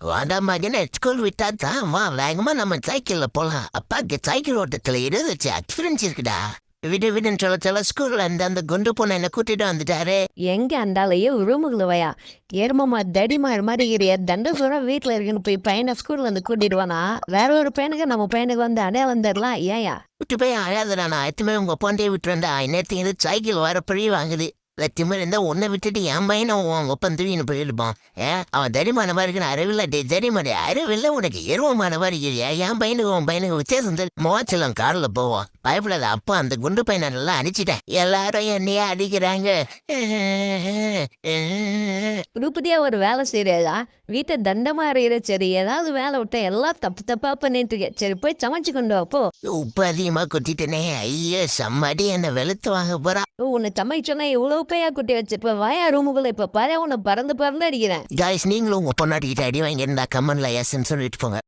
வாடா மகனே, ஸ்கூல் விட்டா தான் வா, வேகமா நம்ம சைக்கிள்ல போலாம். அப்பாக்கு சைக்கிள் ஓட்டத்துல இருந்துச்சு எக்ஸ்பீரியன்ஸ் இருக்குடா. விடு விடுன்னு சொல்ல சொல்ல ஸ்கூல்ல இருந்து அந்த குண்டு பொண்ணு என்ன கூட்டிட்டு வந்துட்டாரு. எங்க அந்தாலேயே ரூமுக்குள்ள வயா ஏர்மமா தடிமார் மாதிரி இரிய தண்ட சூரம் வீட்டில் இருக்குன்னு போய் பையனை ஸ்கூல்ல இருந்து கூட்டிடுவானா வேற ஒரு பையனுக்கு நம்ம பையனுக்கு வந்து அடையா வந்துடலாம் ஏயா விட்டு போய் அழாதடா, நான் எத்துமே உங்க பொண்டையை விட்டுறேன்டா. நேற்று சைக்கிள் வர பழி வாங்குது. லட்சுமி இருந்தா உன்னை விட்டுட்டு என் பையனை உன் ஒப்பம் தூக்கின்னு போயிடுப்பான். அவன் தடிமான மாதிரி இருக்குன்னு அறிவில்ல. டே தடிமாரி அறிவில்ல, உனக்கு எருவமான மாதிரி இருக்கியா? என் பையனுக்கு உன் பையனுக்கு வித்தியாசம் மோச்சலம் கார்ல போவோம். பயப்படாத, அப்பா அந்த குண்டு பையனை நல்லா அடிச்சிட்டேன். எல்லாரும் என்னையே அடிக்கிறாங்க. உருப்படியா ஒரு வேலை செய்யறதா வீட்டை தண்டமா அறிகிற சரி ஏதாவது வேலை விட்டா எல்லாம் தப்பு தப்பா பண்ணிட்டு இருக்கேன். சரி போய் சமைச்சு கொண்டு வாப்போ. உப்பு அதிகமா கொட்டிட்டனே, ஐயோ சம்மாடி என்ன வெளுத்து வாங்க போறா. உன்னை சமைச்சோன்னா இவ்வளவு பையா குட்டி வச்சிருப்ப வாயா ரூமுக்குள்ள இப்ப பாரு உன்னை பறந்து பறந்து அடிக்கிறேன். காய்ஸ், நீங்களும் உங்க பொண்ணாட்டிக்கிட்ட அடி வாங்கியிருந்தா கமெண்ட்ல எஸ்ன்னு சொல்லிட்டு போங்க.